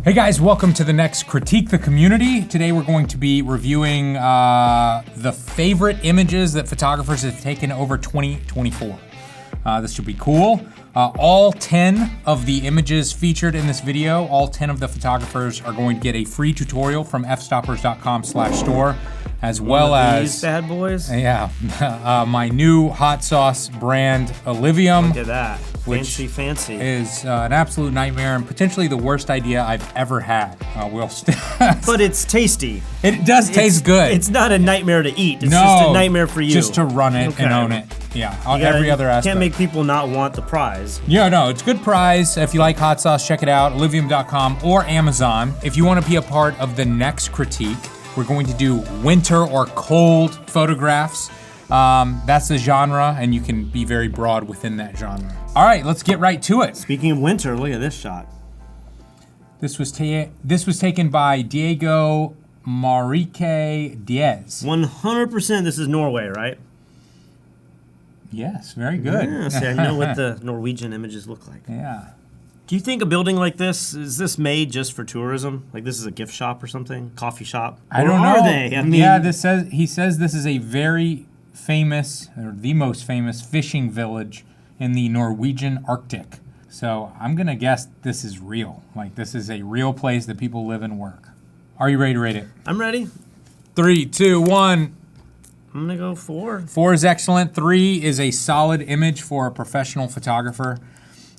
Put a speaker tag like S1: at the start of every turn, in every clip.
S1: Hey guys, welcome to the next Critique the Community. Today we're going to be reviewing the favorite images that photographers have taken over 2024. This should be cool. All 10 of the images featured in this video, all 10 of the photographers are going to get a free tutorial from fstoppers.com/store, as well as
S2: these bad boys.
S1: Yeah, my new hot sauce brand, Olivium.
S2: Look at that, fancy.
S1: Is an absolute nightmare and potentially the worst idea I've ever had.
S2: But it's tasty.
S1: It does taste good.
S2: It's not a nightmare to eat. It's just a nightmare for you.
S1: Just to run it and own it. Yeah, on every other aspect.
S2: Can't make people not want the prize.
S1: Yeah, no, it's good prize. If you like hot sauce, check it out, Olivium.com or Amazon. If you want to be a part of the next critique, we're going to do winter or cold photographs. That's the genre, and you can be very broad within that genre. All right, let's get right to it.
S2: Speaking of winter, look at this shot.
S1: This was taken by Diego Marique Diaz.
S2: 100% this is Norway, right?
S1: Yes, very good.
S2: Yeah, see, I know what the Norwegian images look like.
S1: Yeah.
S2: Do you think a building like this, is this made just for tourism? Like this is a gift shop or something? Coffee shop?
S1: I don't know.
S2: Are they? I mean,
S1: yeah, he says this is a very famous, or the most famous fishing village in the Norwegian Arctic. So I'm gonna guess this is real. Like this is a real place that people live and work. Are you ready to rate it?
S2: I'm ready.
S1: 3, 2, 1.
S2: I'm gonna go 4.
S1: 4 is excellent. 3 is a solid image for a professional photographer.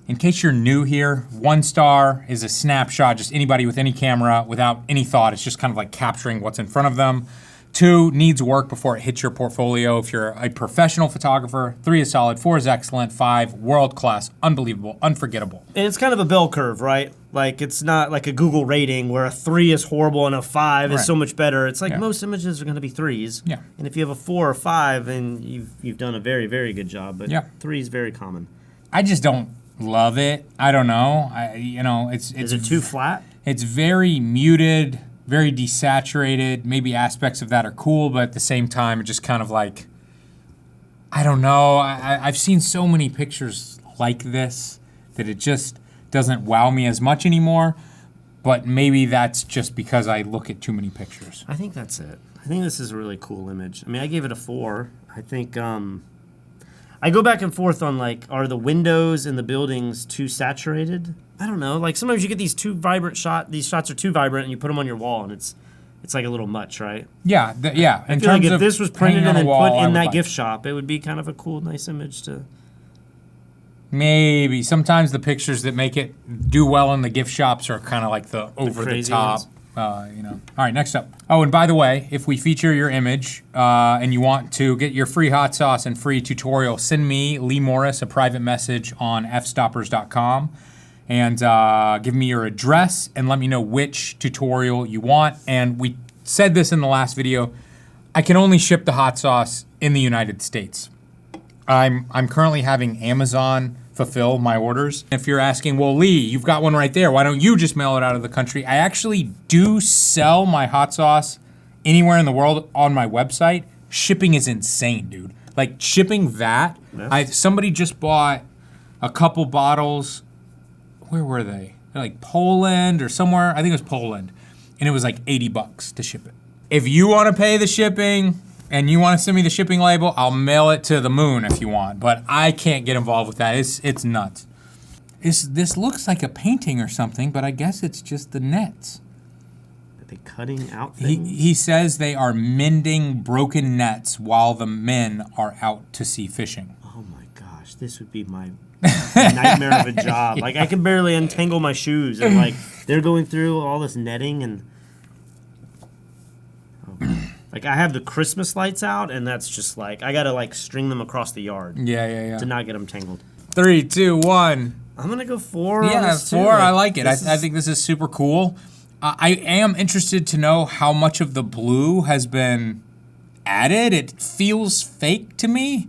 S1: In case you're new here, 1 star is a snapshot, just anybody with any camera without any thought. It's just kind of like capturing what's in front of them. 2 needs work before it hits your portfolio if you're a professional photographer. 3 is solid. 4 is excellent. 5, world-class, unbelievable, unforgettable.
S2: And it's kind of a bell curve, right? Like it's not like a Google rating where a 3 is horrible and a 5 is so much better. It's like most images are going to be 3s.
S1: Yeah.
S2: And if you have a 4 or 5, then you've done a very, very good job. But 3 is very common.
S1: I just don't love it. I don't know. It's
S2: is it too flat?
S1: It's very muted, very desaturated. Maybe aspects of that are cool, but at the same time, it's just kind of like, I don't know. I've seen so many pictures like this that it just doesn't wow me as much anymore. But maybe that's just because I look at too many pictures.
S2: I think that's it. I think this is a really cool image. I mean, I gave it a 4. I think I go back and forth on like, are the windows in the buildings too saturated? I don't know. Like sometimes you get these too vibrant these shots are too vibrant and you put them on your wall and it's like a little much, right?
S1: Yeah, yeah.
S2: I feel like if this was printed and then put in that gift shop, it would be kind of a cool, nice image to...
S1: Maybe. Sometimes the pictures that make it do well in the gift shops are kind of like the over-the-top. All right, next up. Oh, and by the way, if we feature your image and you want to get your free hot sauce and free tutorial, send me, Lee Morris, a private message on fstoppers.com and give me your address and let me know which tutorial you want. And we said this in the last video, I can only ship the hot sauce in the United States. I'm currently having Amazon fulfill my orders. If you're asking, well, Lee, you've got one right there. Why don't you just mail it out of the country? I actually do sell my hot sauce anywhere in the world on my website. Shipping is insane, dude. Like shipping that. Somebody just bought a couple bottles. Where were they? They're like Poland or somewhere. I think it was Poland. And it was like $80 to ship it. If you want to pay the shipping, and you want to send me the shipping label, I'll mail it to the moon if you want. But I can't get involved with that. It's nuts. This looks like a painting or something, but I guess it's just the nets.
S2: Are they cutting out things?
S1: He says they are mending broken nets while the men are out to sea fishing.
S2: Oh my gosh, this would be my nightmare of a job. Like I can barely untangle my shoes, and like they're going through all this netting and. Like I have the Christmas lights out, and that's just like I gotta like string them across the yard.
S1: Yeah.
S2: To not get them tangled.
S1: 3, 2, 1.
S2: I'm gonna go 4.
S1: Yeah,
S2: on this
S1: 4.
S2: Too.
S1: I like it. I think this is super cool. I am interested to know how much of the blue has been added. It feels fake to me.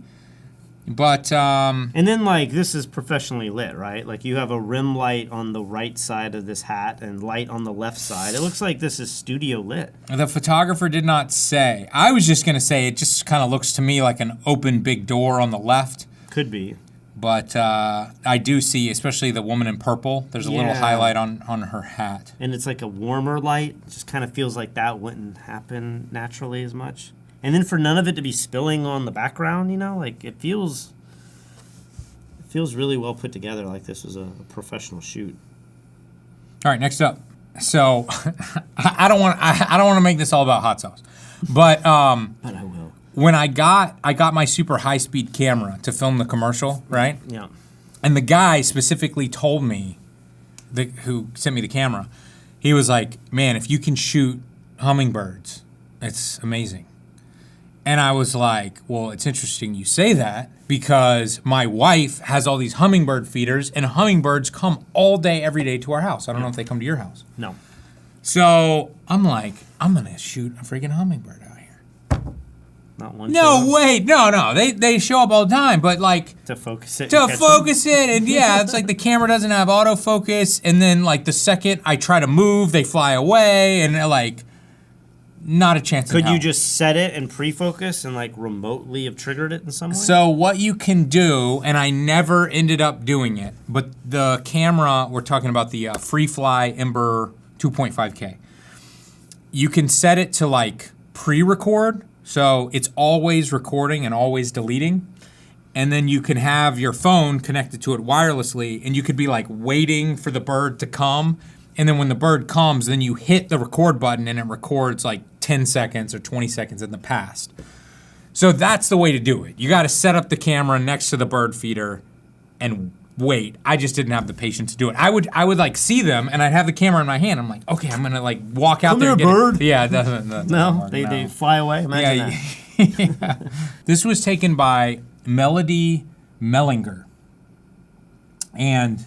S1: But
S2: and then like this is professionally lit, right? Like you have a rim light on the right side of this hat and light on the left side. It looks like this is studio lit.
S1: The photographer did not say. I was just gonna say it just kind of looks to me like an open big door on the left.
S2: Could be.
S1: But I do see, especially the woman in purple, there's a little highlight on her hat.
S2: And it's like a warmer light. It just kind of feels like that wouldn't happen naturally as much. And then for none of it to be spilling on the background, you know, like it feels really well put together, like this was a professional shoot.
S1: All right, next up. So I don't want to make this all about hot sauce, but I
S2: will.
S1: When I got my super high speed camera to film the commercial, right?
S2: Yeah.
S1: And the guy specifically told me, who sent me the camera, he was like, "Man, if you can shoot hummingbirds, it's amazing." And I was like, "Well, it's interesting you say that because my wife has all these hummingbird feeders, and hummingbirds come all day, every day to our house. I don't know if they come to your house."
S2: No.
S1: So I'm like, I'm gonna shoot a freaking hummingbird out here.
S2: Not one.
S1: No, wait, no. They show up all the time, but like
S2: to focus it.
S1: And yeah, it's like the camera doesn't have autofocus, and then like the second I try to move, they fly away, and they're like, not a chance.
S2: Could you just set it and pre-focus and like remotely have triggered it in some way?
S1: So what you can do, and I never ended up doing it, but the camera, we're talking about the FreeFly Ember 2.5K. You can set it to like pre-record, so it's always recording and always deleting. And then you can have your phone connected to it wirelessly, and you could be like waiting for the bird to come. And then when the bird comes, then you hit the record button and it records like 10 seconds or 20 seconds in the past. So that's the way to do it. You got to set up the camera next to the bird feeder and wait. I just didn't have the patience to do it. I would like see them and I'd have the camera in my hand. I'm like, okay, I'm going to like walk out there and get
S2: bird.
S1: it. Yeah, it doesn't.
S2: No, they fly away. Imagine that.
S1: Yeah. This was taken by Melody Mellinger. And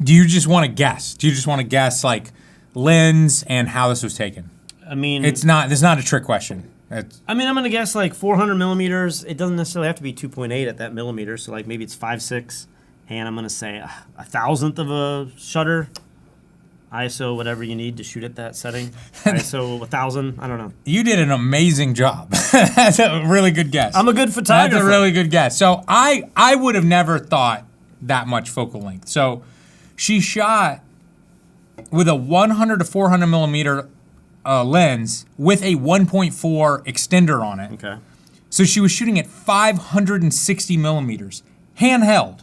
S1: do you just want to guess? Do you just want to guess like lens and how this was taken?
S2: I mean,
S1: it's not a trick question.
S2: I'm going to guess like 400 millimeters. It doesn't necessarily have to be 2.8 at that millimeter. So like maybe it's 5.6. And I'm going to say a thousandth of a shutter. ISO, whatever you need to shoot at that setting. ISO 1000. I don't know.
S1: You did an amazing job. That's a really good guess.
S2: I'm a good photographer.
S1: That's a really good guess. So I would have never thought that much focal length. So she shot with a 100 to 400 millimeter lens with a 1.4 extender on it.
S2: Okay.
S1: So she was shooting at 560 millimeters, handheld.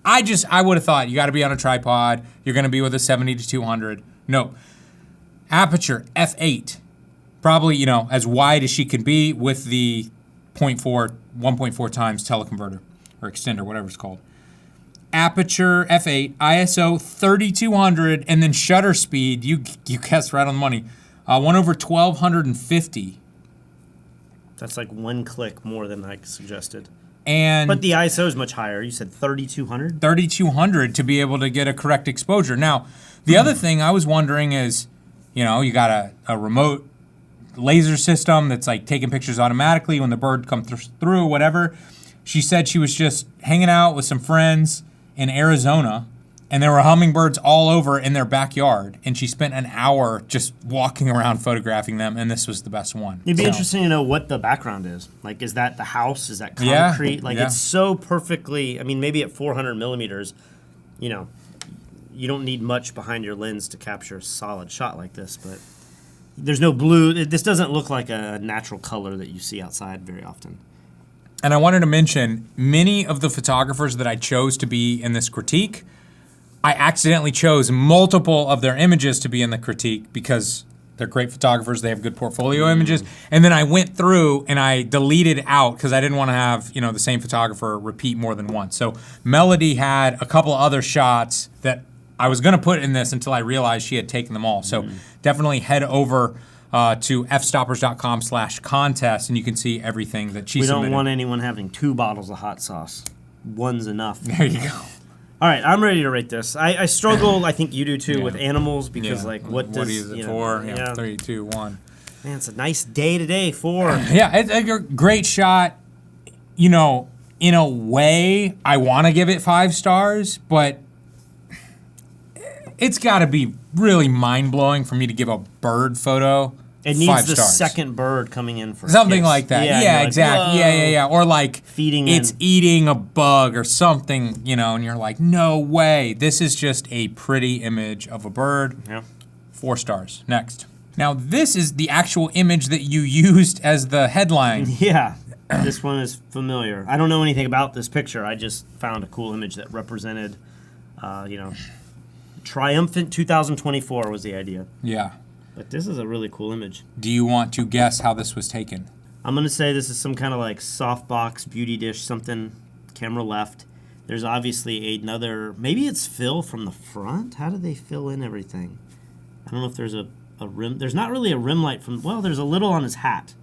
S1: I would have thought you got to be on a tripod. You're going to be with a 70 to 200. No. Aperture f8, probably as wide as she can be with the 1.4 times teleconverter or extender, whatever it's called. Aperture f8, ISO 3200, and then shutter speed. You guessed right on the money. 1/1250.
S2: That's like one click more than I suggested.
S1: But
S2: the ISO is much higher. You said 3200?
S1: 3200 to be able to get a correct exposure. Now, the other thing I was wondering is, you got a remote laser system that's like taking pictures automatically when the bird comes through, whatever. She said she was just hanging out with some friends in Arizona, and there were hummingbirds all over in their backyard, and she spent an hour just walking around photographing them, and this was the best one.
S2: It'd be interesting to know what the background is. Like, is that the house? Is that concrete? It's so perfectly, maybe at 400 millimeters, you don't need much behind your lens to capture a solid shot like this, but there's no blue. This doesn't look like a natural color that you see outside very often.
S1: And I wanted to mention, many of the photographers that I chose to be in this critique, I accidentally chose multiple of their images to be in the critique because they're great photographers, they have good portfolio images, and then I went through and I deleted out because I didn't want to have the same photographer repeat more than once. So Melody had a couple of other shots that I was going to put in this until I realized she had taken them all. So definitely head over to fstoppers.com/contest, and you can see everything that she submitted.
S2: We don't want anyone having 2 bottles of hot sauce. One's enough.
S1: There you go.
S2: All right, I'm ready to rate this. I struggle, I think you do too, with animals because what
S1: is it for? 3, 2, 1.
S2: Man, it's a nice day today, 4.
S1: Yeah, it's a great shot. In a way, I want to give it 5 stars, but it's got to be really mind-blowing for me to give a bird photo
S2: It needs
S1: 5
S2: the
S1: stars.
S2: second bird coming in for
S1: Something
S2: kicks.
S1: like that.
S2: Yeah,
S1: Yeah,
S2: like,
S1: exactly. Yeah. Or like
S2: feeding
S1: it's
S2: in.
S1: eating a bug or something, you know, and you're like, no way. This is just a pretty image of a bird.
S2: Yeah.
S1: 4 stars. Next. Now, this is the actual image that you used as the headline.
S2: Yeah. This one is familiar. I don't know anything about this picture. I just found a cool image that represented, triumphant 2024 was the idea.
S1: Yeah.
S2: But this is a really cool image.
S1: Do you want to guess how this was taken?
S2: I'm going to say this is some kind of like softbox beauty dish, something, camera left. There's obviously another, maybe it's fill from the front? How do they fill in everything? I don't know if there's a rim. There's not really a rim light from, well, there's a little on his hat.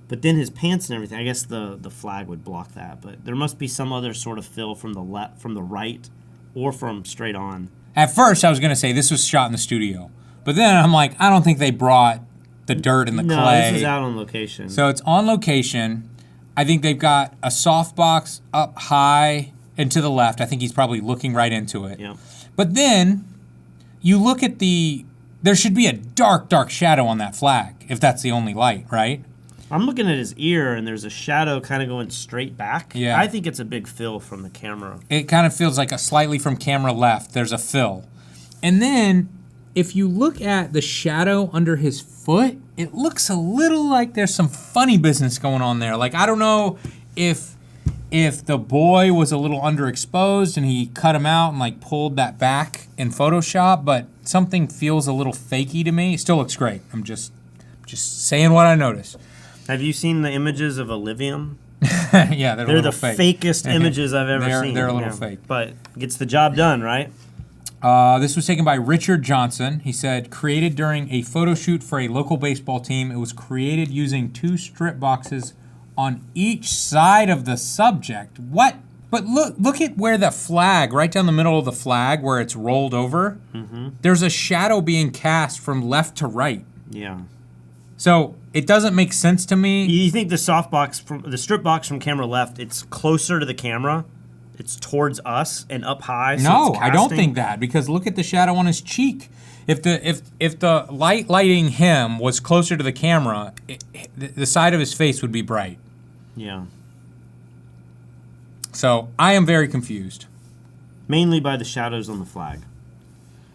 S2: But then his pants and everything, I guess the flag would block that. But there must be some other sort of fill from the left, from the right, or from straight on.
S1: At first, I was going to say this was shot in the studio. But then I'm like, I don't think they brought the dirt and the clay.
S2: No, this is out on location.
S1: So it's on location. I think they've got a softbox up high and to the left. I think he's probably looking right into it.
S2: Yeah.
S1: But then you look at there should be a dark, dark shadow on that flag, if that's the only light, right?
S2: I'm looking at his ear, and there's a shadow kind of going straight back.
S1: Yeah.
S2: I think it's a big fill from the camera.
S1: It kind of feels like a slightly from camera left. There's a fill. And then if you look at the shadow under his foot, it looks a little like there's some funny business going on there. Like, I don't know if the boy was a little underexposed and he cut him out and like pulled that back in Photoshop, but something feels a little fakey to me. It still looks great. I'm just saying what I noticed.
S2: Have you seen the images of Elysium?
S1: Yeah, they're
S2: the
S1: fake.
S2: fakest images I've ever seen.
S1: They're a little fake.
S2: But gets the job done, right?
S1: This was taken by Richard Johnson. He said, created during a photo shoot for a local baseball team. It was created using 2 strip boxes on each side of the subject. What? But look at where the flag, right down the middle of the flag, where it's rolled over. Mm-hmm. There's a shadow being cast from left to right.
S2: Yeah.
S1: So it doesn't make sense to me.
S2: You think the strip box from camera left, it's closer to the camera? It's towards us and up high. So
S1: No,
S2: it's
S1: I don't
S2: casting?
S1: think that, because look at the shadow on his cheek. If the light lighting him was closer to the camera, the side of his face would be bright.
S2: Yeah.
S1: So I am very confused.
S2: Mainly by the shadows on the flag.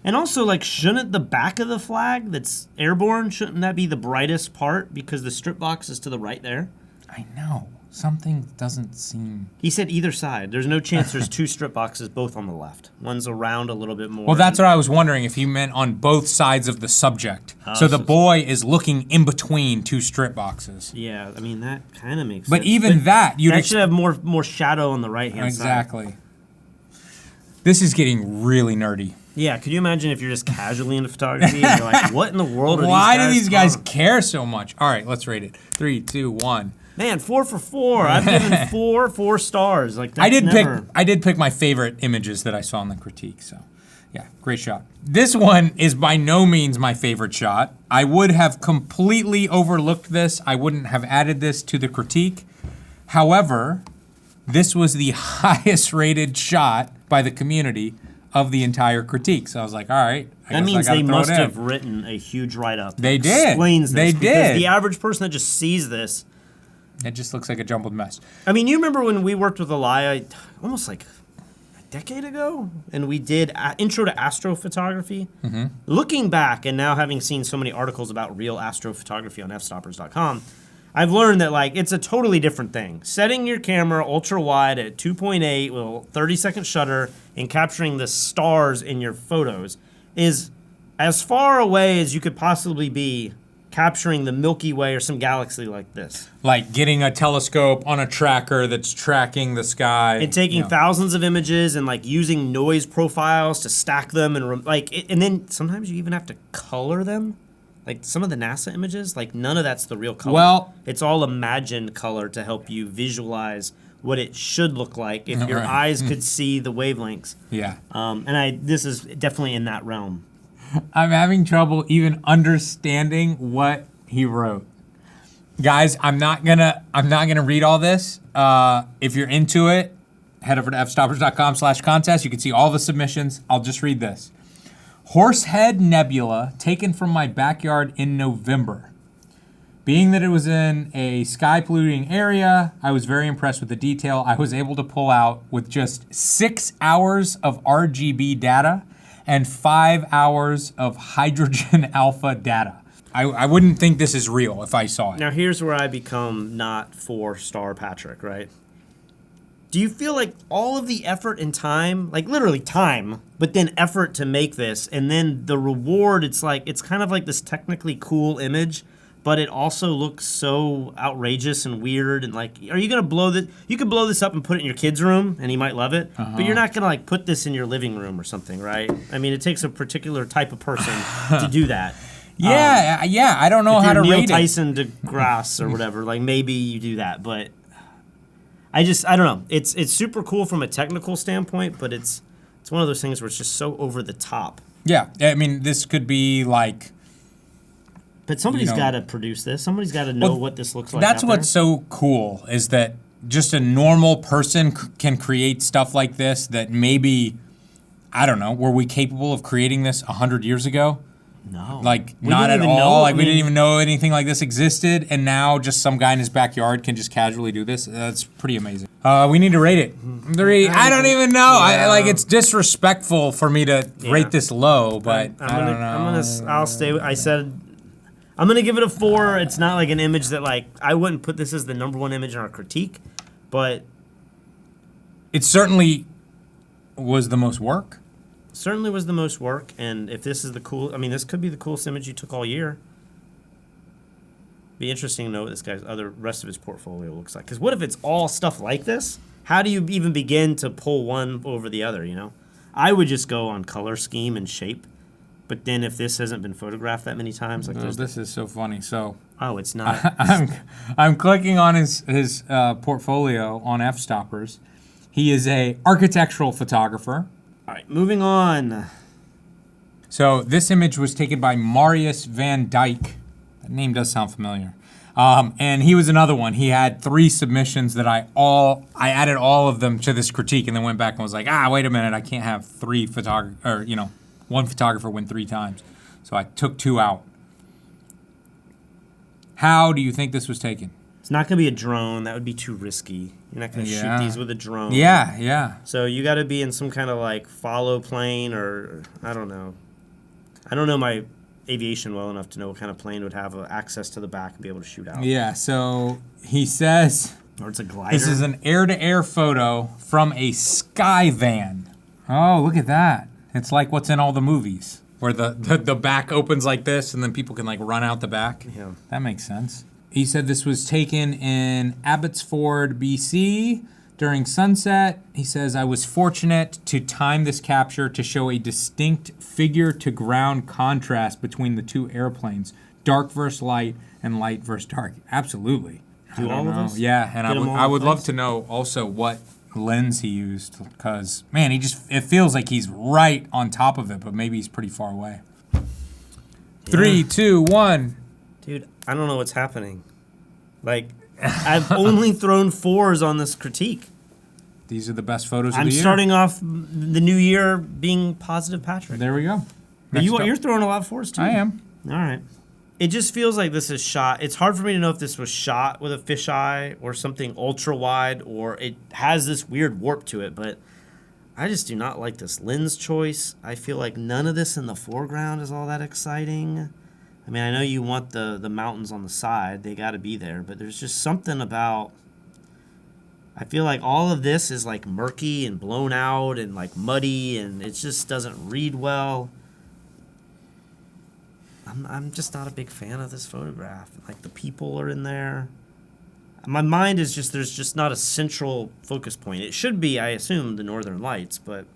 S2: And also, like, shouldn't the back of the flag that's airborne, shouldn't that be the brightest part? Because the strip box is to the right there.
S1: I know. Something doesn't seem...
S2: He said either side. There's no chance there's 2 strip boxes both on the left. One's around a little bit more.
S1: Well, that's what I was wondering, if he meant on both sides of the subject. So the boy is looking in between 2 strip boxes.
S2: Yeah, I mean, that kind of makes sense.
S1: But even that, you'd...
S2: That should have more shadow on the right-hand side.
S1: Exactly. This is getting really nerdy.
S2: Yeah, could you imagine if you're just casually into photography and you're like, what in the world are
S1: Why
S2: these guys
S1: do these guys
S2: on?
S1: care so much? All right, let's rate it. 3, 2, 1.
S2: Man, 4 for 4. I've given 4 stars. Like that's
S1: I did pick my favorite images that I saw in the critique, so yeah, great shot. This one is by no means my favorite shot. I would have completely overlooked this. I wouldn't have added this to the critique. However, this was the highest rated shot by the community of the entire critique. So I was like, all right.
S2: That means they must have written a huge write-up.
S1: They
S2: that
S1: did.
S2: Explains this.
S1: They
S2: because
S1: did.
S2: The average person that just sees this.
S1: It just looks like a jumbled mess.
S2: I mean, you remember when we worked with Elia almost like a decade ago? And we did Intro to Astrophotography. Mm-hmm. Looking back and now having seen so many articles about real astrophotography on fstoppers.com, I've learned that like it's a totally different thing. Setting your camera ultra wide at 2.8 with a 30-second shutter and capturing the stars in your photos is as far away as you could possibly be capturing the Milky Way or some galaxy like this.
S1: Like getting a telescope on a tracker that's tracking the sky.
S2: And taking thousands of images and like using noise profiles to stack them and and then sometimes you even have to color them. Like some of the NASA images, like none of that's the real color.
S1: Well,
S2: it's all imagined color to help you visualize what it should look like if your eyes could see the wavelengths.
S1: Yeah.
S2: This is definitely in that realm.
S1: I'm having trouble even understanding what he wrote. Guys, I'm not gonna read all this. If you're into it, head over to fstoppers.com/contest. You can see all the submissions. I'll just read this. Horsehead Nebula, taken from my backyard in November. Being that it was in a sky polluting area, I was very impressed with the detail I was able to pull out with just 6 hours of RGB data and 5 hours of hydrogen alpha data. I wouldn't think this is real if I saw it.
S2: Now here's where I become not 4-star Patrick, right? Do you feel like all of the effort and time, like literally time, but then effort to make this, and then the reward, it's kind of like this technically cool image, but it also looks so outrageous and weird, and like, are you gonna blow this? You could blow this up and put it in your kid's room, and he might love it, but you're not gonna like put this in your living room or something, right? I mean, it takes a particular type of person to do that.
S1: Yeah, I don't know how to
S2: Neil
S1: rate
S2: Tyson DeGrasse or whatever, like maybe you do that, but I don't know. It's super cool from a technical standpoint, but it's one of those things where it's just so over the top.
S1: Yeah, I mean, this could be like...
S2: But somebody's got to produce this. Somebody's got to know what this looks like.
S1: That's what's so cool, is that just a normal person can create stuff like this that maybe, I don't know, were we capable of creating this 100 years ago?
S2: No.
S1: Like, not at all. Like, we didn't even know anything like this existed, and now just some guy in his backyard can just casually do this. That's pretty amazing. We need to rate it. 3. I don't even know.
S2: Yeah.
S1: Like, it's disrespectful for me to rate this low, but I don't know.
S2: I'll stay. I said I'm gonna give it a 4. It's not like an image that like I wouldn't put this as the #1 image in our critique, but
S1: it certainly was the most work.
S2: Certainly was the most work, and if this is this could be the coolest image you took all year. Be interesting to know what this guy's rest of his portfolio looks like. Because what if it's all stuff like this? How do you even begin to pull one over the other, you know? I would just go on color scheme and shape, but then if this hasn't been photographed that many times, like
S1: this is so funny. So
S2: it's not.
S1: I'm clicking on his portfolio on F-Stoppers. He is a architectural photographer.
S2: All right, moving on.
S1: So this image was taken by Marius Van Dyke. That name does sound familiar. And he was another one. He had 3 submissions that I added all of them to this critique, and then went back and was like, wait a minute, I can't have 3 one photographer win 3 times. So I took 2 out. How do you think this was taken?
S2: It's not going to be a drone. That would be too risky. You're not going to shoot these with a drone.
S1: Yeah.
S2: So you got to be in some kind of like follow plane, or I don't know. I don't know my aviation well enough to know what kind of plane would have access to the back and be able to shoot out.
S1: Yeah, so he says...
S2: Or it's a glider.
S1: This is an air-to-air photo from a sky van. Oh, look at that. It's like what's in all the movies, where the back opens like this and then people can like run out the back.
S2: Yeah.
S1: That makes sense. He said this was taken in Abbotsford, BC during sunset. He says, I was fortunate to time this capture to show a distinct figure-to-ground contrast between the 2 airplanes, dark versus light and light versus dark. Absolutely.
S2: Do all of those?
S1: Yeah, and I would love to know also what lens he used, because, man, it feels like he's right on top of it, but maybe he's pretty far away. Yeah. 3, 2, 1.
S2: Dude, I don't know what's happening. Like, I've only thrown 4s on this critique.
S1: These are the best photos of the year.
S2: I'm starting off the new year being positive Patrick.
S1: There we go.
S2: You're throwing a lot of 4s too.
S1: I am.
S2: All right. It just feels like this is shot. It's hard for me to know if this was shot with a fisheye or something ultra wide, or it has this weird warp to it, but I just do not like this lens choice. I feel like none of this in the foreground is all that exciting. I mean, I know you want the mountains on the side. They got to be there. But there's just something about... I feel like all of this is like murky and blown out and like muddy, and it just doesn't read well. I'm just not a big fan of this photograph. Like, the people are in there. My mind is just... There's just not a central focus point. It should be, I assume, the Northern Lights, but...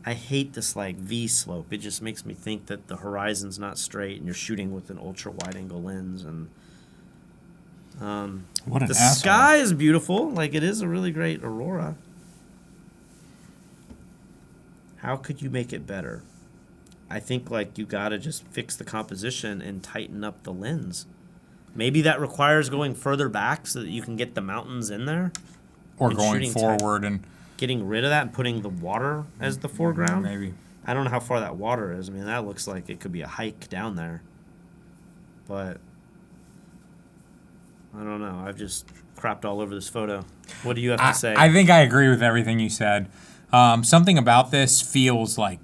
S2: I hate this like V slope. It just makes me think that the horizon's not straight and you're shooting with an ultra wide angle lens. And
S1: what an
S2: the
S1: asshole.
S2: Sky is beautiful. Like, it is a really great aurora. How could you make it better? I think like you gotta just fix the composition and tighten up the lens. Maybe that requires going further back so that you can get the mountains in there.
S1: Or going forward and
S2: getting rid of that and putting the water as the foreground.
S1: Maybe.
S2: I don't know how far that water is. I mean, that looks like it could be a hike down there. But I don't know. I've just crapped all over this photo. What do you have to say?
S1: I think I agree with everything you said. Something about this feels like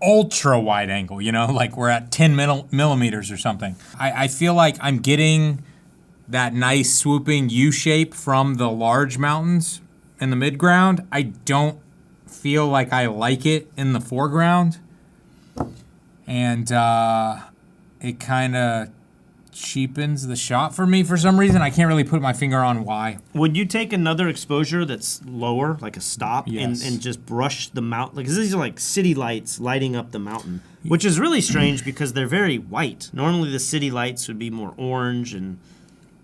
S1: ultra wide angle, you know, like we're at 10 millimeters or something. I feel like I'm getting that nice swooping U shape from the large mountains in the midground. I don't feel like I like it in the foreground. And it kind of cheapens the shot for me for some reason. I can't really put my finger on why.
S2: Would you take another exposure that's lower, like a stop,
S1: Yes.
S2: and just brush the mountain? Like, 'cause these are like city lights lighting up the mountain, which is really strange because they're very white. Normally the city lights would be more orange, and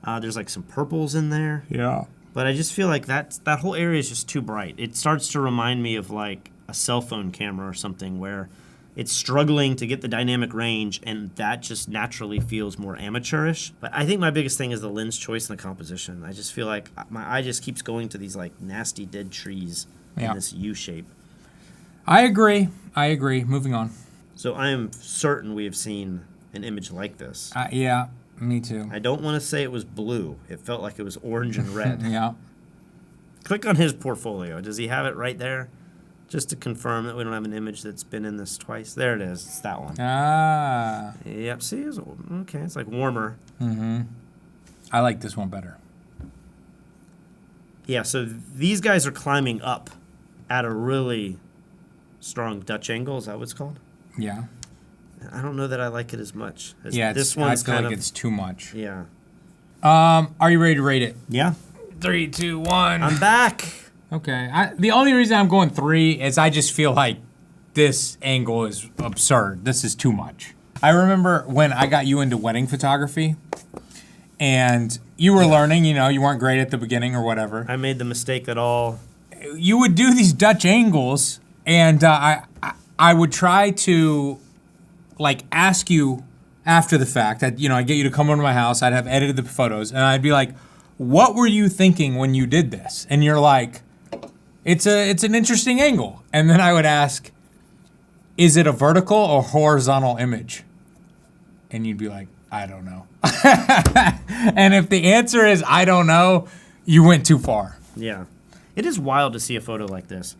S2: there's like some purples in there.
S1: Yeah.
S2: But I just feel like that whole area is just too bright. It starts to remind me of like a cell phone camera or something where it's struggling to get the dynamic range, and that just naturally feels more amateurish. But I think my biggest thing is the lens choice and the composition. I just feel like my eye just keeps going to these like nasty dead trees in this U shape.
S1: I agree. Moving on.
S2: So I am certain we have seen an image like this.
S1: Yeah, me too.
S2: I don't want to say it was blue. It felt like it was orange and red.
S1: Yeah.
S2: Click on his portfolio. Does he have it right there? Just to confirm that we don't have an image that's been in this twice. There it is. It's that one.
S1: Ah.
S2: Yep. See, okay. It's like warmer.
S1: Mm-hmm. I like this one better.
S2: Yeah. So these guys are climbing up at a really strong Dutch angle. Is that what it's called?
S1: Yeah.
S2: I don't know that I like it as much.
S1: Yeah.
S2: This
S1: I
S2: one's
S1: feel
S2: kind
S1: like
S2: of.
S1: it's too much.
S2: Yeah.
S1: Are you ready to rate it?
S2: Yeah.
S1: 3, 2, 1.
S2: I'm back.
S1: Okay. The only reason I'm going 3 is I just feel like this angle is absurd. This is too much. I remember when I got you into wedding photography, and you were learning. You know, you weren't great at the beginning or whatever.
S2: I made the mistake that all.
S1: You would do these Dutch angles, and I would try to like ask you after the fact. I'd get you to come over to my house. I'd have edited the photos, and I'd be like, "What were you thinking when you did this?" And you're like, "It's an interesting angle." And then I would ask, "Is it a vertical or horizontal image?" And you'd be like, "I don't know." And if the answer is I don't know, you went too far.
S2: Yeah. It is wild to see a photo like this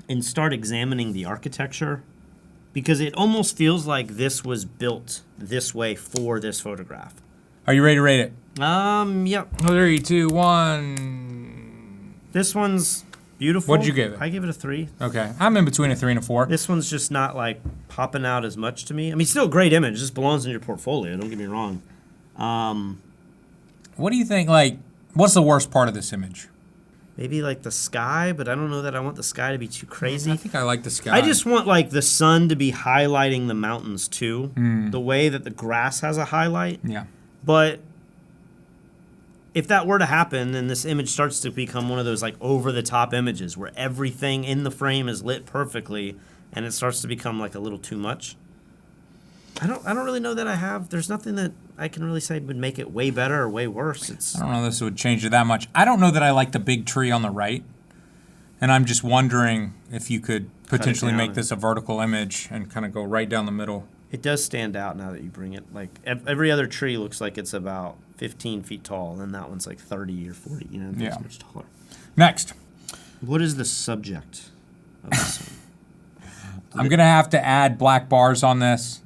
S2: and start examining the architecture, because it almost feels like this was built this way for this photograph.
S1: Are you ready to rate it?
S2: Yep.
S1: 3, 2, 1.
S2: This one's beautiful.
S1: What'd you give it?
S2: I give it a 3.
S1: Okay. I'm in between a 3 and a 4.
S2: This one's just not like popping out as much to me. I mean, still a great image. This belongs in your portfolio. Don't get me wrong.
S1: What do you think? Like, what's the worst part of this image?
S2: Maybe like the sky, but I don't know that I want the sky to be too crazy.
S1: I think I like the sky.
S2: I just want like the sun to be highlighting the mountains too. The way that the grass has a highlight.
S1: Yeah.
S2: But if that were to happen, then this image starts to become one of those like over-the-top images where everything in the frame is lit perfectly, and it starts to become like a little too much. I don't really know that I have. There's nothing that I can really say would make it way better or way worse.
S1: I don't know if this would change it that much. I don't know that I like the big tree on the right, and I'm just wondering if you could potentially make this a vertical image and kind of go right down the middle.
S2: It does stand out now that you bring it. Like every other tree looks like it's about 15 feet tall, and that one's like 30 or 40. It's much taller.
S1: Next.
S2: What is the subject of this one?
S1: I'm going to have to add black bars on this.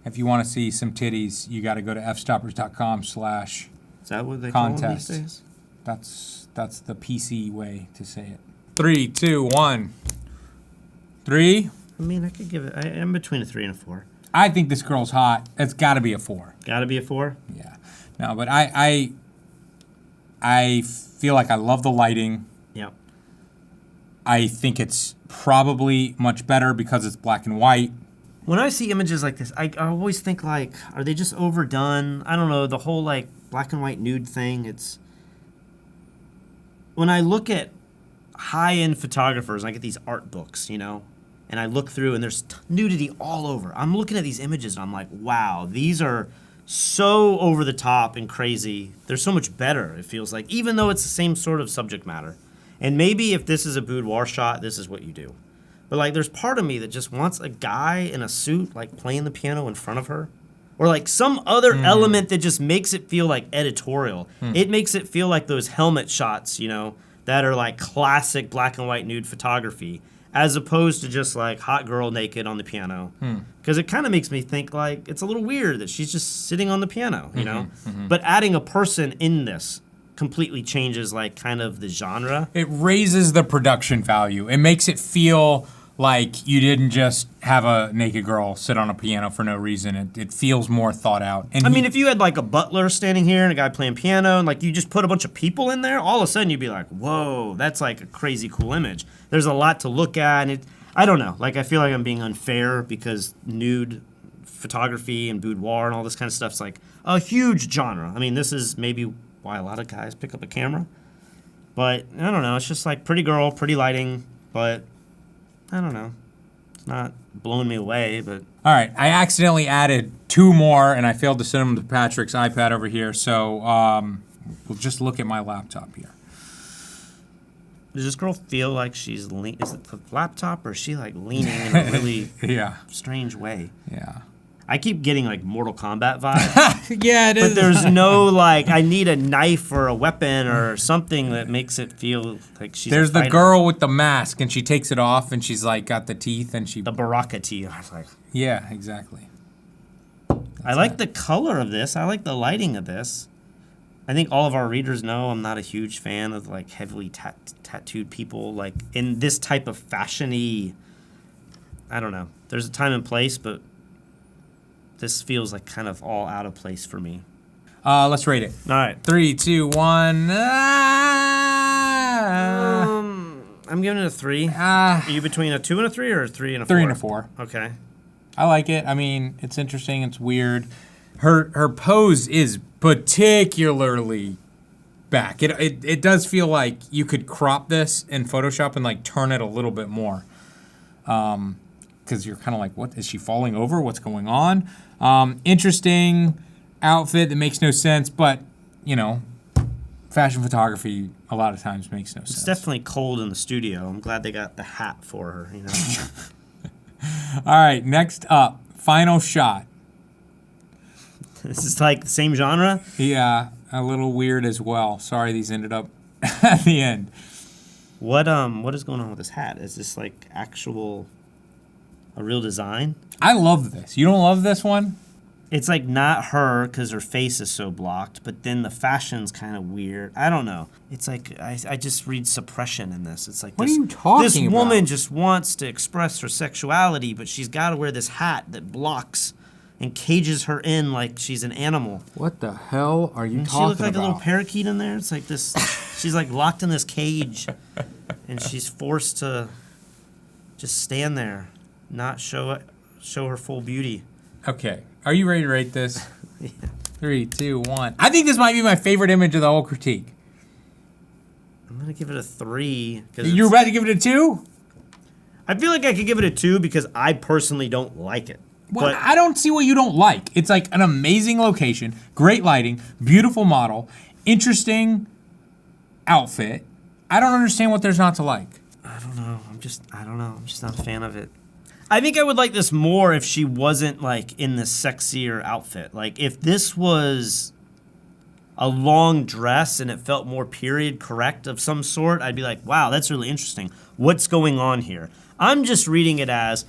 S1: If you want to see some titties, you got to go to fstoppers.com/
S2: Is that what they call them these days?
S1: That's the PC way to say it. 3, 2, 1. 3.
S2: I mean, I could give it. I'm between a 3 and a 4.
S1: I think this girl's hot. It's got to be a 4.
S2: Got to be a 4.
S1: Yeah. No, but I feel like I love the lighting.
S2: Yep.
S1: I think it's probably much better because it's black and white.
S2: When I see images like this, I always think like, are they just overdone? I don't know, the whole like black and white nude thing. It's when I look at high-end photographers, I get these art books, and I look through and there's nudity all over. I'm looking at these images and I'm like, wow, these are so over the top and crazy. They're so much better, it feels like, even though it's the same sort of subject matter. And maybe if this is a boudoir shot, this is what you do. But like, there's part of me that just wants a guy in a suit like playing the piano in front of her, or like some other element that just makes it feel like editorial. It makes it feel like those helmet shots, you know, that are like classic black and white nude photography, as opposed to just like hot girl naked on the piano. Because it kind of makes me think like it's a little weird that she's just sitting on the piano, you know? But adding a person in this completely changes like kind of the genre.
S1: It raises the production value. It makes it feel like you didn't just have a naked girl sit on a piano for no reason. It feels more thought out. And
S2: I mean, if you had like a butler standing here and a guy playing piano, and like you just put a bunch of people in there, all of a sudden you'd be like, whoa, that's like a crazy cool image. There's a lot to look at, and I don't know. Like, I feel like I'm being unfair because nude photography and boudoir and all this kind of stuff's like a huge genre. I mean, this is maybe why a lot of guys pick up a camera. But I don't know. It's just like pretty girl, pretty lighting, but I don't know. It's not blowing me away, but...
S1: All right, I accidentally added 2 more, and I failed to send them to Patrick's iPad over here, so we'll just look at my laptop here.
S2: Does this girl feel like she's is it the laptop, or is she like leaning in a really strange way?
S1: Yeah.
S2: I keep getting like Mortal Kombat vibes.
S1: Yeah, it is.
S2: But there's no like, I need a knife or a weapon or something that makes it feel like she's
S1: There's
S2: a
S1: the
S2: fighter.
S1: girl with the mask, and she takes it off, and she's like got the teeth, and she...
S2: The Baraka tea. I was like...
S1: Yeah, exactly.
S2: I like the color of this. I like the lighting of this. I think all of our readers know I'm not a huge fan of like heavily tattooed people like in this type of fashion-y. I don't know. There's a time and place, but this feels like kind of all out of place for me.
S1: Let's rate it.
S2: All right.
S1: 3, 2, 1.
S2: I'm giving it a 3. Are you between a 2 and a 3 or a 3 and a 4?
S1: 3 and a 4.
S2: Okay.
S1: I like it. I mean, it's interesting. It's weird. Her pose is particularly back. It does feel like you could crop this in Photoshop and like turn it a little bit more. Because you're kind of like, what is she falling over? What's going on? Interesting outfit that makes no sense, but you know, fashion photography a lot of times makes no sense.
S2: It's definitely cold in the studio. I'm glad they got the hat for her, you know.
S1: All right, next up, final shot.
S2: This is like the same genre?
S1: Yeah, a little weird as well. Sorry these ended up at the end.
S2: What is going on with this hat? Is this like a real design?
S1: I love this. You don't love this one?
S2: It's like not her because her face is so blocked, but then the fashion's kind of weird. I don't know. It's like I just read suppression in this. It's like
S1: what are you talking
S2: this
S1: about?
S2: woman just wants to express her sexuality, but she's got to wear this hat that blocks and cages her in like she's an animal.
S1: What the hell are you
S2: Doesn't
S1: talking
S2: she look like
S1: about?
S2: a little parakeet in there? It's like this. She's like locked in this cage, and she's forced to just stand there, not show her full beauty.
S1: Okay, are you ready to rate this?
S2: Yeah.
S1: 3, 2, 1. I think this might be my favorite image of the whole critique.
S2: I'm gonna give it a 3.
S1: You're about to give it a 2?
S2: I feel like I could give it a 2 because I personally don't like it.
S1: Well,
S2: But
S1: I don't see what you don't like. It's like an amazing location, great lighting, beautiful model, interesting outfit. I don't understand what there's not to like.
S2: I don't know. I'm just not a fan of it. I think I would like this more if she wasn't like in this sexier outfit. Like if this was a long dress and it felt more period correct of some sort, I'd be like, wow, that's really interesting. What's going on here? I'm just reading it as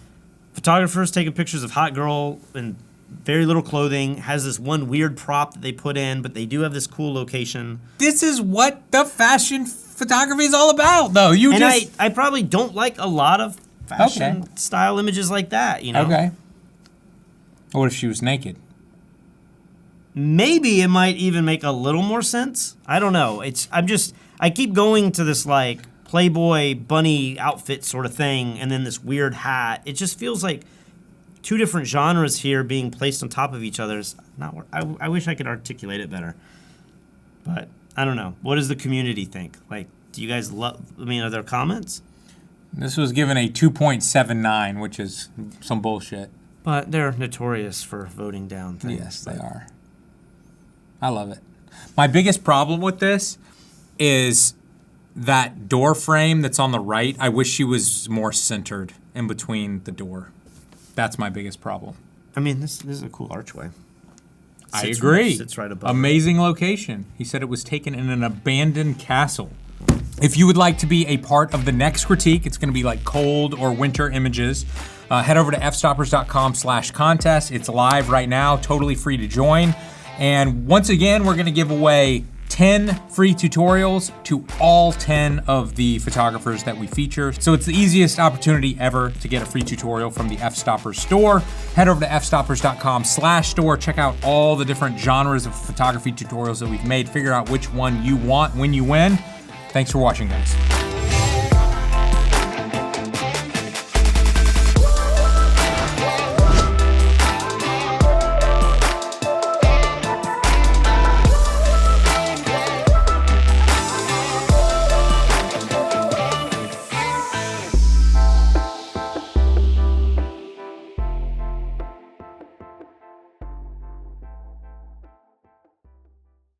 S2: photographers taking pictures of hot girl in very little clothing, has this one weird prop that they put in, but they do have this cool location.
S1: This is what the fashion photography is all about, though.
S2: I probably don't like a lot of fashion style images like that, you know?
S1: Okay. What if she was naked?
S2: Maybe it might even make a little more sense. I don't know. I keep going to this like Playboy bunny outfit sort of thing, and then this weird hat. It just feels like two different genres here being placed on top of each other. It's not. I wish I could articulate it better, but I don't know. What does the community think? Like, do you guys love? I mean, are there comments?
S1: This was given a 2.79, which is some bullshit.
S2: But they're notorious for voting down things.
S1: Yes, they are. I love it. My biggest problem with this is that door frame that's on the right. I wish she was more centered in between the door. That's my biggest problem.
S2: I mean, this is a cool archway.
S1: I agree.
S2: Sits right above.
S1: Amazing location. He said it was taken in an abandoned castle. If you would like to be a part of the next critique, it's gonna be like cold or winter images. Head over to fstoppers.com/contest. It's live right now, totally free to join. And once again, we're gonna give away 10 free tutorials to all 10 of the photographers that we feature. So it's the easiest opportunity ever to get a free tutorial from the F-Stoppers store. Head over to fstoppers.com/store, check out all the different genres of photography tutorials that we've made, figure out which one you want when you win. Thanks for watching, guys.